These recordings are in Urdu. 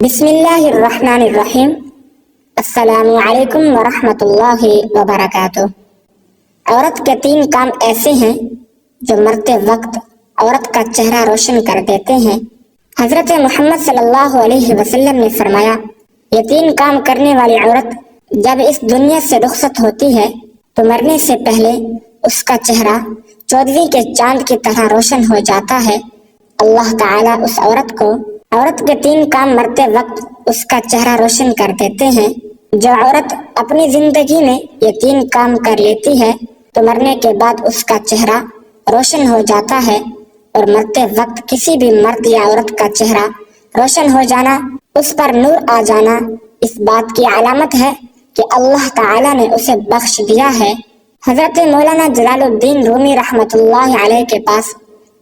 بسم اللہ الرحمن الرحیم۔ السلام علیکم ورحمۃ اللہ وبرکاتہ۔ عورت کے 3 کام ایسے ہیں جو مرتے وقت عورت کا چہرہ روشن کر دیتے ہیں۔ حضرت محمد صلی اللہ علیہ وسلم نے فرمایا، یہ 3 کام کرنے والی عورت جب اس دنیا سے رخصت ہوتی ہے تو مرنے سے پہلے اس کا چہرہ 14ویں کے چاند کی طرح روشن ہو جاتا ہے۔ اللہ تعالیٰ اس عورت کے 3 کام مرتے وقت اس کا چہرہ روشن کر دیتے ہیں۔ جو عورت اپنی زندگی میں یہ 3 کام کر لیتی ہے تو مرنے کے بعد اس کا چہرہ روشن ہو جاتا ہے، اور مرتے وقت کسی بھی مرد یا عورت کا چہرہ روشن ہو جانا، اس پر نور آ جانا، اس بات کی علامت ہے کہ اللہ تعالیٰ نے اسے بخش دیا ہے۔ حضرت مولانا جلال الدین رومی رحمۃ اللہ علیہ کے پاس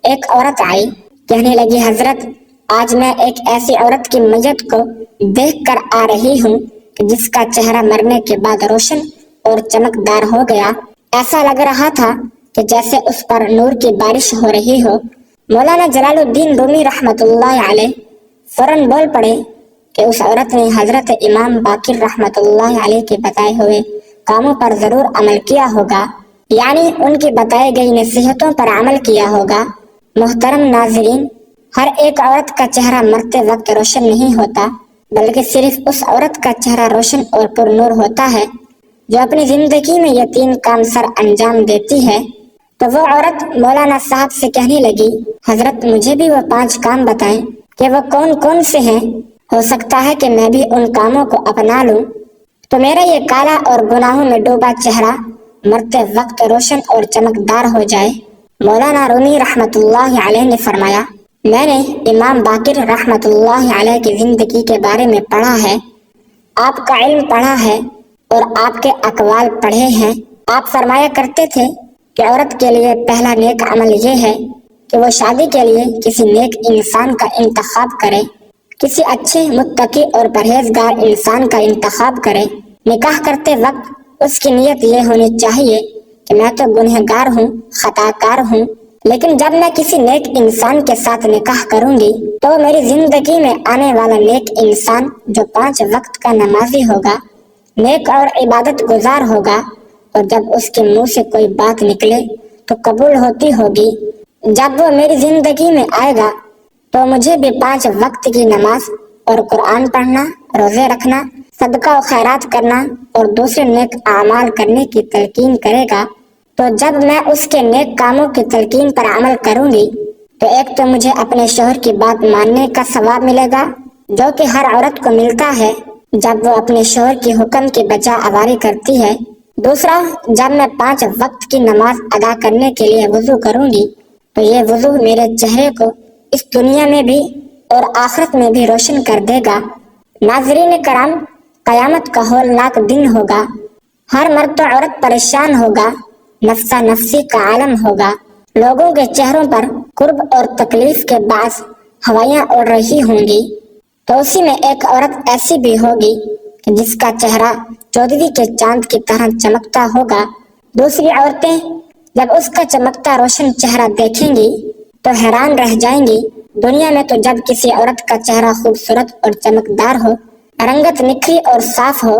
ایک عورت آئی، کہنے لگی، حضرت آج میں ایک ایسی عورت کی میت کو دیکھ کر آ رہی ہوں کہ جس کا چہرہ مرنے کے بعد روشن اور چمکدار ہو گیا، ایسا لگ رہا تھا کہ جیسے اس پر نور کی بارش ہو رہی ہو۔ مولانا جلال الدین رومی رحمۃ اللہ علیہ فوراً بول پڑے کہ اس عورت نے حضرت امام باقر رحمۃ اللہ علیہ کے بتائے ہوئے کاموں پر ضرور عمل کیا ہوگا، یعنی ان کی بتائی گئی نصیحتوں پر عمل کیا ہوگا۔ محترم ناظرین، ہر ایک عورت کا چہرہ مرتے وقت روشن نہیں ہوتا، بلکہ صرف اس عورت کا چہرہ روشن اور پر نور ہوتا ہے جو اپنی زندگی میں یہ 3 کام سر انجام دیتی ہے۔ تو وہ عورت مولانا صاحب سے کہنے لگی، حضرت مجھے بھی وہ 5 کام بتائیں کہ وہ کون کون سے ہیں، ہو سکتا ہے کہ میں بھی ان کاموں کو اپنا لوں تو میرا یہ کالا اور گناہوں میں ڈوبا چہرہ مرتے وقت روشن اور چمکدار ہو جائے۔ مولانا رومی رحمۃ اللہ علیہ نے فرمایا، میں نے امام باقر رحمۃ اللہ علیہ کی زندگی کے بارے میں پڑھا ہے، آپ کا علم پڑھا ہے اور آپ کے اقوال پڑھے ہیں۔ آپ فرمایا کرتے تھے کہ عورت کے لیے پہلا نیک عمل یہ ہے کہ وہ شادی کے لیے کسی نیک انسان کا انتخاب کرے، کسی اچھے متقی اور پرہیزگار انسان کا انتخاب کرے۔ نکاح کرتے وقت اس کی نیت یہ ہونی چاہیے کہ میں تو گنہگار ہوں، خطا کار ہوں، لیکن جب میں کسی نیک انسان کے ساتھ نکاح کروں گی تو میری زندگی میں آنے والا نیک انسان جو 5 وقت کا نمازی ہوگا، نیک اور عبادت گزار ہوگا، اور جب اس کے منہ سے کوئی بات نکلے تو قبول ہوتی ہوگی، جب وہ میری زندگی میں آئے گا تو مجھے بھی 5 وقت کی نماز اور قرآن پڑھنا، روزے رکھنا، صدقہ و خیرات کرنا اور دوسرے نیک اعمال کرنے کی تلقین کرے گا۔ تو جب میں اس کے نیک کاموں کی تلقین پر عمل کروں گی تو ایک تو مجھے اپنے شوہر کی بات ماننے کا ثواب ملے گا، جو کہ ہر عورت کو ملتا ہے جب وہ اپنے شوہر کی حکم کی بجا آوری کرتی ہے۔ دوسرا، جب میں 5 وقت کی نماز ادا کرنے کے لیے وضو کروں گی تو یہ وضو میرے چہرے کو اس دنیا میں بھی اور آخرت میں بھی روشن کر دے گا۔ ناظرین کرام، قیامت کا ہولناک دن ہوگا، ہر مرد و عورت پریشان ہوگا، نفسا نفسی کا عالم ہوگا، لوگوں کے چہروں پر قرب اور تکلیف کے باعث ہوائیاں اڑ رہی ہوں گی، تو اسی میں ایک عورت ایسی بھی ہوگی کہ جس کا چہرہ 14ویں کے چاند کی طرح چمکتا ہوگا۔ دوسری عورتیں جب اس کا چمکتا روشن چہرہ دیکھیں گی تو حیران رہ جائیں گی۔ دنیا میں تو جب کسی عورت کا چہرہ خوبصورت اور چمکدار ہو، رنگت نکھری اور صاف ہو،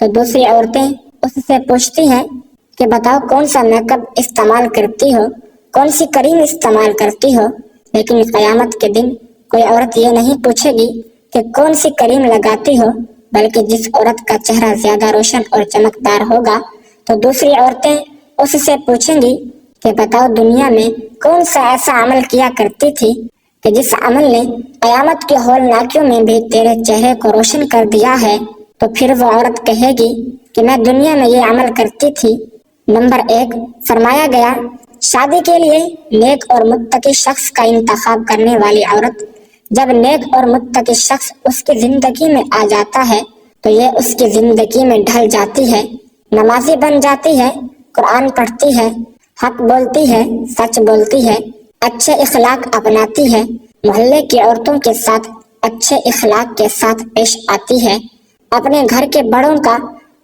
تو دوسری عورتیں اس سے پوچھتی ہیں کہ بتاؤ کون سا میک اپ استعمال کرتی ہو، کون سی کریم استعمال کرتی ہو، لیکن قیامت کے دن کوئی عورت یہ نہیں پوچھے گی کہ کون سی کریم لگاتی ہو، بلکہ جس عورت کا چہرہ زیادہ روشن اور چمکدار ہوگا تو دوسری عورتیں اس سے پوچھیں گی کہ بتاؤ دنیا میں کون سا ایسا عمل کیا کرتی تھی کہ جس عمل نے قیامت کے ہولناکیوں میں بھی تیرے چہرے کو روشن کر دیا ہے۔ تو پھر وہ عورت کہے گی کہ میں دنیا میں یہ عمل کرتی تھی۔ نمبر 1 فرمایا گیا، شادی کے لیے نیک اور متقی شخص کا انتخاب کرنے والی عورت جب نیک اور متقی شخص اس کی زندگی میں آ جاتا ہے تو یہ اس کی زندگی میں ڈھل جاتی ہے، نمازی بن جاتی ہے، قرآن پڑھتی ہے، حق بولتی ہے، سچ بولتی ہے، اچھے اخلاق اپناتی ہے، محلے کی عورتوں کے ساتھ اچھے اخلاق کے ساتھ پیش آتی ہے، اپنے گھر کے بڑوں کا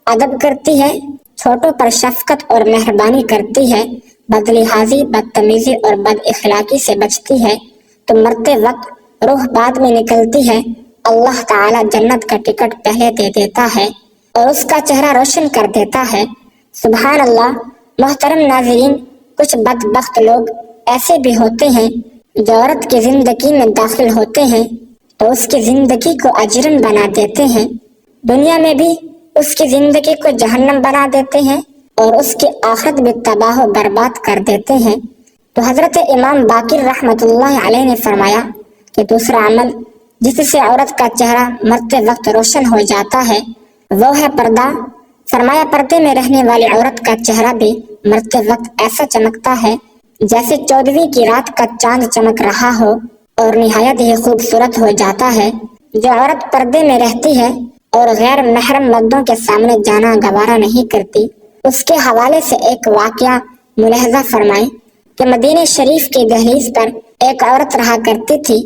ادب کرتی ہے، چھوٹوں پر شفقت اور مہربانی کرتی ہے، بدلحاظی، بدتمیزی اور بد اخلاقی سے بچتی ہے، تو مرتے وقت روح بعد میں نکلتی ہے اللہ تعالی جنت کا ٹکٹ پہلے دے دیتا ہے اور اس کا چہرہ روشن کر دیتا ہے۔ سبحان اللہ۔ محترم ناظرین، کچھ بدبخت لوگ ایسے بھی ہوتے ہیں جو عورت کی زندگی میں داخل ہوتے ہیں تو اس کی زندگی کو اجرن بنا دیتے ہیں، دنیا میں بھی اس کی زندگی کو جہنم بنا دیتے ہیں اور اس کی آخرت بھی تباہ و برباد کر دیتے ہیں۔ تو حضرت امام باقر رحمۃ اللہ علیہ نے فرمایا کہ دوسرا عمل جس سے عورت کا چہرہ مرتے وقت روشن ہو جاتا ہے وہ ہے پردہ۔ فرمایا پردے میں رہنے والی عورت کا چہرہ بھی مرتے وقت ایسا چمکتا ہے جیسے 14ویں کی رات کا چاند چمک رہا ہو اور نہایت ہی خوبصورت ہو جاتا ہے۔ جو عورت پردے میں رہتی ہے اور غیر محرم مردوں کے سامنے جانا گوارا نہیں کرتی، اس کے حوالے سے ایک واقعہ ملاحظہ فرمائیں کہ مدینہ شریف کی دہلیز پر ایک عورت رہا کرتی تھی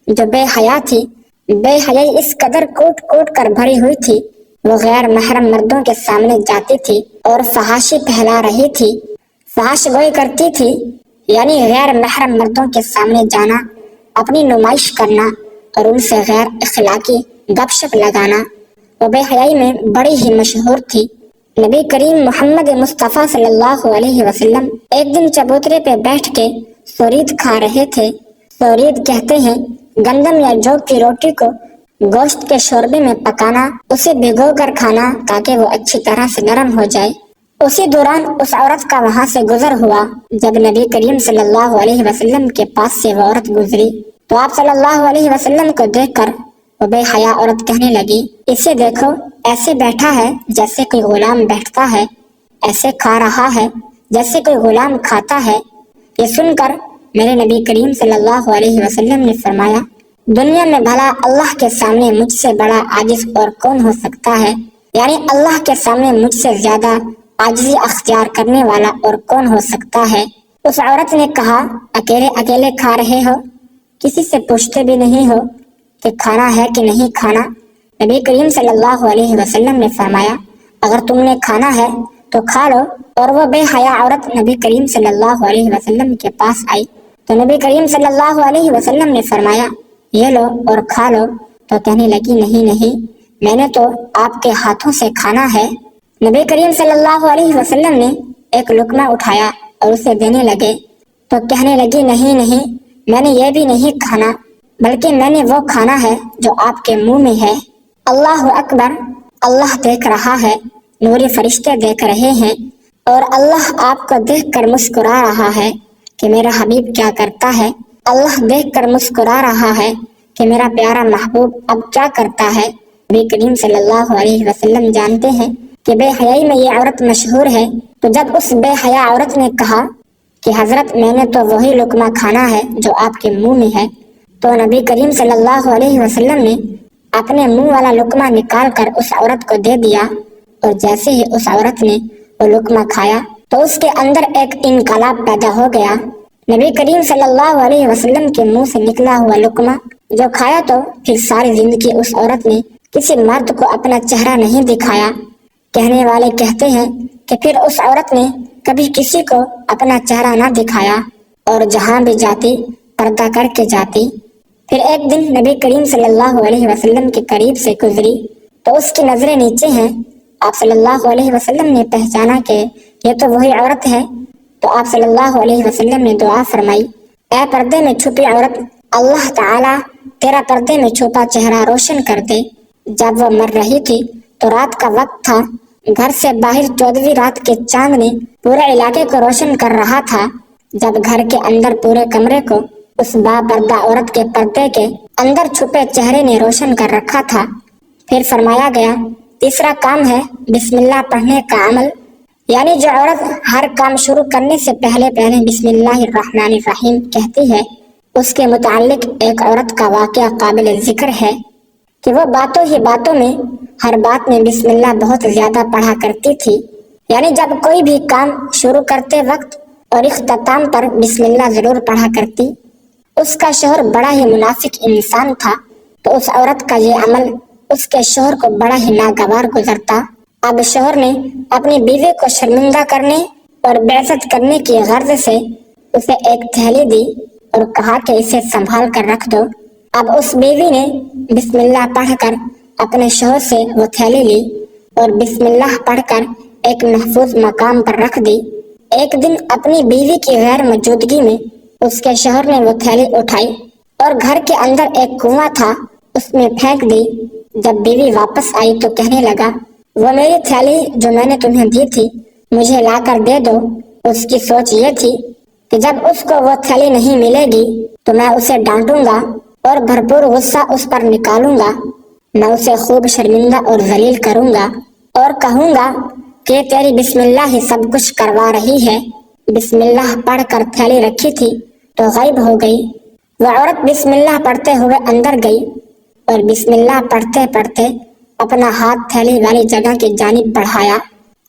جو بے حیا تھی۔ بے حیائی اس قدر کوٹ کوٹ کر بھری ہوئی تھی، وہ غیر محرم مردوں کے سامنے جاتی تھی اور فحاشی پھیلا رہی تھی، فحش گوئی کرتی تھی، یعنی غیر محرم مردوں کے سامنے جانا، اپنی نمائش کرنا اور ان سے غیر اخلاقی گپ شپ لگانا۔ وہ بے حیائی میں بڑی ہی مشہور تھی۔ نبی کریم محمد مصطفیٰ صلی اللہ علیہ وسلم ایک دن چبوترے پہ بیٹھ کے سورید کھا رہے تھے۔ سورید کہتے ہیں گندم یا جو کی روٹی کو گوشت کے شوربے میں پکانا، اسے بھگو کر کھانا تاکہ وہ اچھی طرح سے نرم ہو جائے۔ اسی دوران اس عورت کا وہاں سے گزر ہوا۔ جب نبی کریم صلی اللہ علیہ وسلم کے پاس سے وہ عورت گزری تو آپ صلی اللہ علیہ وسلم کو دیکھ کر وہ بے حیا عورت کہنے لگی، اسے دیکھو، ایسے بیٹھا ہے جیسے کوئی غلام بیٹھتا ہے، ایسے کھا رہا ہے جیسے کوئی غلام کھاتا ہے۔ یہ سن کر میرے نبی کریم صلی اللہ علیہ وسلم نے فرمایا، دنیا میں بھلا اللہ کے سامنے مجھ سے بڑا عاجز اور کون ہو سکتا ہے؟ یعنی اللہ کے سامنے مجھ سے زیادہ عاجزی اختیار کرنے والا اور کون ہو سکتا ہے؟ اس عورت نے کہا، اکیلے اکیلے کھا رہے ہو، کسی سے پوچھتے بھی نہیں ہو کہ کھانا ہے کہ نہیں کھانا؟ نبی کریم صلی اللہ علیہ وسلم نے فرمایا، اگر تم نے کھانا ہے تو کھا لو۔ اور وہ بے حیا عورت نبی کریم صلی اللہ علیہ وسلم کے پاس آئی تو نبی کریم صلی اللہ علیہ وسلم نے فرمایا، یہ لو اور کھا لو۔ تو کہنے لگی، نہیں، میں نے تو آپ کے ہاتھوں سے کھانا ہے۔ نبی کریم صلی اللہ علیہ وسلم نے ایک لقمہ اٹھایا اور اسے دینے لگے تو کہنے لگی، نہیں، میں نے یہ بھی نہیں کھانا، بلکہ میں نے وہ کھانا ہے جو آپ کے منہ میں ہے۔ اللہ اکبر! اللہ دیکھ رہا ہے، نوری فرشتے دیکھ رہے ہیں اور اللہ آپ کو دیکھ کر مسکرا رہا ہے کہ میرا حبیب کیا کرتا ہے۔ اللہ دیکھ کر مسکرا رہا ہے کہ میرا پیارا محبوب اب کیا کرتا ہے۔ نبی کریم صلی اللہ علیہ وسلم جانتے ہیں کہ بے حیائی میں یہ عورت مشہور ہے۔ تو جب اس بے حیا عورت نے کہا کہ حضرت میں نے تو وہی لقمہ کھانا ہے جو آپ کے منہ میں ہے، تو نبی کریم صلی اللہ علیہ وسلم نے اپنے منہ والا لقمہ نکال کر اس عورت کو دے دیا، اور جیسے ہی اس عورت نے وہ لقمہ کھایا تو اس کے اندر ایک انقلاب پیدا ہو گیا۔ نبی کریم صلی اللہ علیہ وسلم کے منہ سے نکلا ہوا لقمہ جو کھایا تو پھر ساری زندگی اس عورت نے کسی مرد کو اپنا چہرہ نہیں دکھایا۔ کہنے والے کہتے ہیں کہ پھر اس عورت نے کبھی کسی کو اپنا چہرہ نہ دکھایا اور جہاں بھی جاتی پردہ کر کے جاتی۔ پھر ایک دن نبی کریم صلی اللہ علیہ وسلم کے قریب سے گزری تو اس کی نظریں نیچے ہیں۔ آپ صلی اللہ علیہ وسلم نے پہچانا کہ یہ تو وہی عورت ہے، تو آپ صلی اللہ علیہ وسلم نے دعا فرمائی، اے پردے میں چھپی عورت، اللہ تعالیٰ تیرا پردے میں چھپا چہرہ روشن کر دے۔ جب وہ مر رہی تھی تو رات کا وقت تھا، گھر سے باہر 14ویں رات کے چاند نے پورے علاقے کو روشن کر رہا تھا۔ جب گھر کے اندر پورے کمرے کو اس با پردہ عورت کے پردے کے اندر چھپے چہرے نے روشن کر رکھا تھا۔ پھر فرمایا گیا، تیسرا کام ہے بسم اللہ پڑھنے کا عمل، یعنی جو عورت ہر کام شروع کرنے سے پہلے بسم اللہ الرحمن الرحیم کہتی ہے، اس کے متعلق ایک عورت کا واقعہ قابل ذکر ہے کہ وہ باتوں ہی باتوں میں ہر بات میں بسم اللہ بہت زیادہ پڑھا کرتی تھی، یعنی جب کوئی بھی کام شروع کرتے وقت اور اختتام پر بسم اللہ ضرور پڑھا کرتی۔ اس کا شوہر بڑا ہی منافق انسان تھا، تو اس عورت کا یہ عمل اس کے شوہر کو بڑا ہی ناگوار گزرتا۔ اب شوہر نے اپنی بیوی کو شرمندہ کرنے اور بے-عزت کرنے کی غرض سے اسے ایک تھیلی دی اور کہا کہ اسے سنبھال کر رکھ دو، اب اس بیوی نے بسم اللہ پڑھ کر اپنے شوہر سے وہ تھیلی لی اور بسم اللہ پڑھ کر ایک محفوظ مقام پر رکھ دی۔ ایک دن اپنی بیوی کی غیر موجودگی میں اس کے شوہر نے وہ تھیلی اٹھائی اور گھر کے اندر ایک کنواں تھا اس میں پھینک دی۔ جب بیوی واپس آئی تو کہنے لگا، وہ میری تھیلی جو میں نے تمہیں دی تھی مجھے لا کر دے دو۔ اس کی سوچ یہ تھی کہ جب اس کو وہ تھیلی نہیں ملے گی تو میں اسے ڈانٹوں گا اور بھرپور غصہ اس پر نکالوں گا، میں اسے خوب شرمندہ اور ذلیل کروں گا اور کہوں گا کہ تیری بسم اللہ ہی سب کچھ کروا رہی ہے۔ بسم اللہ پڑھ کر تھیلی رکھی تھی تو غائب ہو گئی۔ وہ عورت بسم اللہ پڑھتے ہوئے اندر گئی اور بسم اللہ پڑھتے پڑھتے اپنا ہاتھ تھیلی والی جگہ کی جانب بڑھایا۔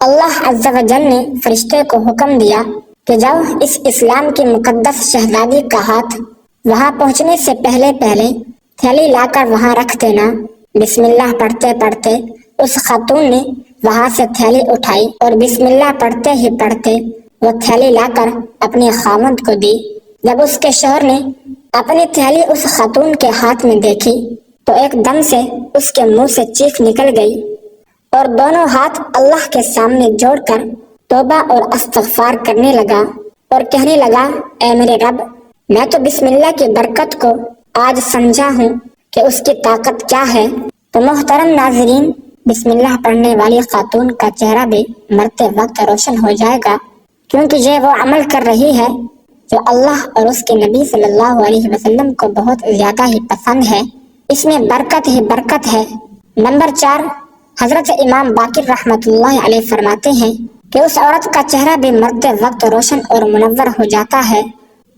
اللہ عز و جل نے فرشتے کو حکم دیا کہ جاؤ اس اسلام کی مقدس شہزادی کا ہاتھ وہاں پہنچنے سے پہلے تھیلی لا کر وہاں رکھ دینا۔ بسم اللہ پڑھتے پڑھتے اس خاتون نے وہاں سے تھیلی اٹھائی اور بسم اللہ پڑھتے ہی پڑھتے وہ تھیلی لا کر اپنے خاوند کو دی۔ جب اس کے شوہر نے اپنی تھیلی اس خاتون کے ہاتھ میں دیکھی تو ایک دم سے اس کے منہ سے چیخ نکل گئی اور دونوں ہاتھ اللہ کے سامنے جوڑ کر توبہ اور استغفار کرنے لگا اور کہنے لگا، اے میرے رب، میں تو بسم اللہ کی برکت کو آج سمجھا ہوں کہ اس کی طاقت کیا ہے۔ تو محترم ناظرین، بسم اللہ پڑھنے والی خاتون کا چہرہ بھی مرتے وقت روشن ہو جائے گا، کیونکہ یہ وہ عمل کر رہی ہے جو اللہ اور اس کے نبی صلی اللہ علیہ وسلم کو بہت زیادہ ہی پسند ہے۔ اس میں برکت ہی برکت ہے۔ نمبر 4، حضرت امام باقر رحمۃ اللہ علیہ فرماتے ہیں کہ اس عورت کا چہرہ بھی مرتے وقت روشن اور منور ہو جاتا ہے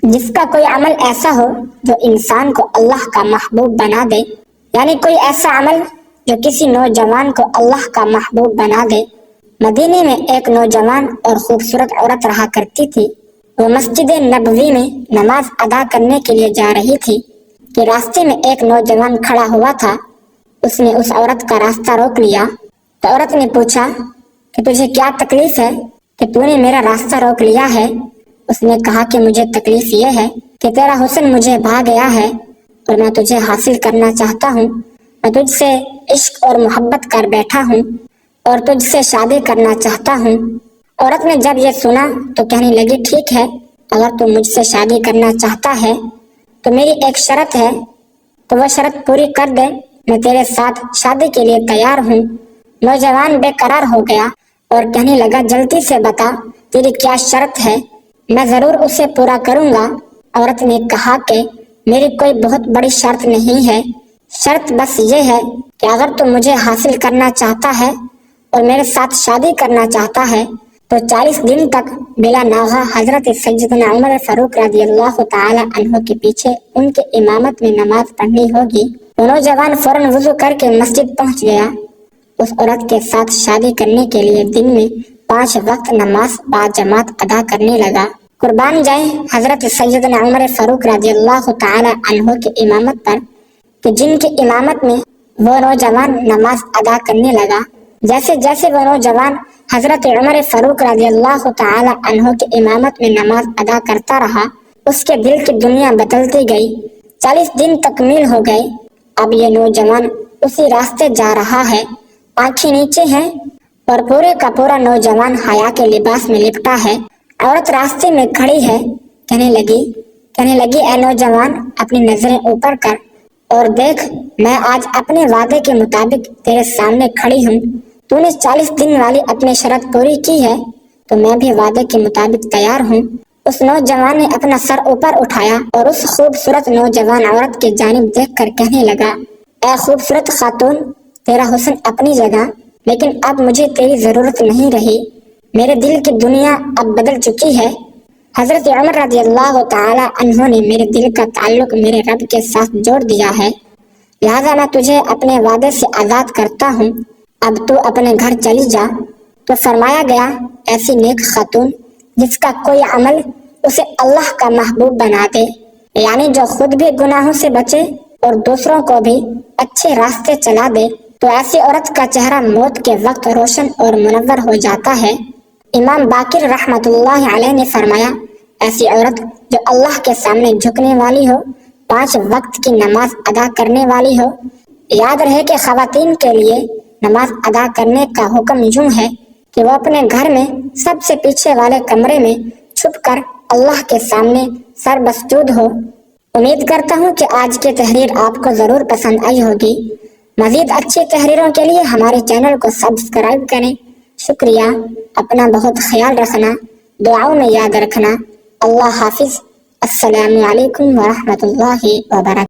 جس کا کوئی عمل ایسا ہو جو انسان کو اللہ کا محبوب بنا دے، یعنی کوئی ایسا عمل جو کسی نوجوان کو اللہ کا محبوب بنا دے۔ مدینے میں ایک نوجوان اور خوبصورت عورت رہا کرتی تھی۔ وہ مسجد نبوی میں نماز ادا کرنے کے لیے جا رہی تھی کہ راستے میں ایک نوجوان کھڑا ہوا تھا۔ اس نے اس عورت کا راستہ روک لیا تو عورت نے پوچھا کہ تجھے کیا تکلیف ہے کہ تو نے میرا راستہ روک لیا ہے؟ اس نے کہا کہ مجھے تکلیف یہ ہے کہ تیرا حسن مجھے بھا گیا ہے اور میں تجھے حاصل کرنا چاہتا ہوں۔ میں تجھ سے عشق اور محبت کر بیٹھا ہوں اور تجھ سے شادی کرنا چاہتا ہوں۔ عورت نے جب یہ سنا تو کہنے لگی، ٹھیک ہے، اگر تو مجھ سے شادی کرنا چاہتا ہے تو میری ایک شرط ہے، تو وہ شرط پوری کر دے، میں تیرے ساتھ شادی کے لیے تیار ہوں۔ نوجوان بے قرار ہو گیا اور کہنے لگا، جلدی سے بتا تیری کیا شرط ہے، میں ضرور اسے پورا کروں گا۔ عورت نے کہا کہ میری کوئی بہت بڑی شرط نہیں ہے، شرط بس یہ ہے کہ اگر تو مجھے حاصل کرنا چاہتا ہے اور میرے ساتھ شادی کرنا چاہتا ہے تو 40 دن تک بلا ناغہ حضرت سیدنا عمر فاروق رضی اللہ تعالی عنہ کے پیچھے ان کے امامت میں نماز پڑھنی ہوگی۔ وہ نوجوان فوراً وضو کر کے مسجد پہنچ گیا۔ اس عورت کے ساتھ شادی کرنے کے لیے دن میں 5 وقت نماز باجماعت ادا کرنے لگا۔ قربان جائیں حضرت سیدنا عمر فاروق رضی اللہ تعالی عنہ کی امامت پر کہ جن کی امامت میں وہ نوجوان نماز ادا کرنے لگا۔ جیسے جیسے وہ نوجوان حضرت عمر فاروق رضی اللہ تعالی عنہ کی امامت میں نماز ادا کرتا رہا، اس کے دل کی دنیا بدلتی گئی۔ 40 دن تکمیل ہو گئے۔ اب یہ نوجوان اسی راستے جا رہا ہے، آنکھیں نیچے ہیں اور پورے کا پورا نوجوان حیا کے لباس میں لپٹا ہے۔ عورت راستے میں کھڑی ہے، کہنے لگی اے نوجوان، اپنی نظریں اوپر کر اور دیکھ، میں آج اپنے وعدے کے مطابق تیرے سامنے کھڑی ہوں۔ تو نے 40 دن والی اپنی شرط پوری کی ہے تو میں بھی وعدے کے مطابق تیار ہوں۔ اس نوجوان نے اپنا سر اوپر اٹھایا اور اس خوبصورت نوجوان عورت کی جانب دیکھ کر کہنے لگا، اے خوبصورت خاتون، تیرا حسن اپنی جگہ، لیکن اب مجھے تیری ضرورت نہیں رہی، میرے دل کی دنیا اب بدل چکی ہے۔ حضرت عمر رضی اللہ تعالی عنہ نے میرے دل کا تعلق میرے رب کے ساتھ جوڑ دیا ہے، لہذا میں تجھے اپنے وعدے سے آزاد کرتا ہوں، اب تو اپنے گھر چلی جا۔ تو فرمایا گیا، ایسی نیک خاتون جس کا کوئی عمل اسے اللہ کا محبوب بنا دے، یعنی جو خود بھی گناہوں سے بچے اور دوسروں کو بھی اچھے راستے چلا دے، تو ایسی عورت کا چہرہ موت کے وقت روشن اور منور ہو جاتا ہے۔ امام باقر رحمۃ اللہ علیہ نے فرمایا، ایسی عورت جو اللہ کے سامنے جھکنے والی ہو 5 وقت کی نماز ادا کرنے والی ہو۔ یاد رہے کہ خواتین کے لیے نماز ادا کرنے کا حکم یوں ہے کہ وہ اپنے گھر میں سب سے پیچھے والے کمرے میں چھپ کر اللہ کے سامنے سر مسجود ہو۔ امید کرتا ہوں کہ آج کی تحریر آپ کو ضرور پسند آئی ہوگی۔ مزید اچھی تحریروں کے لیے ہمارے چینل کو سبسکرائب کریں۔ شکریہ۔ اپنا بہت خیال رکھنا، دعاؤں میں یاد رکھنا۔ اللہ حافظ۔ السلام علیکم ورحمۃ اللہ وبرکاتہ۔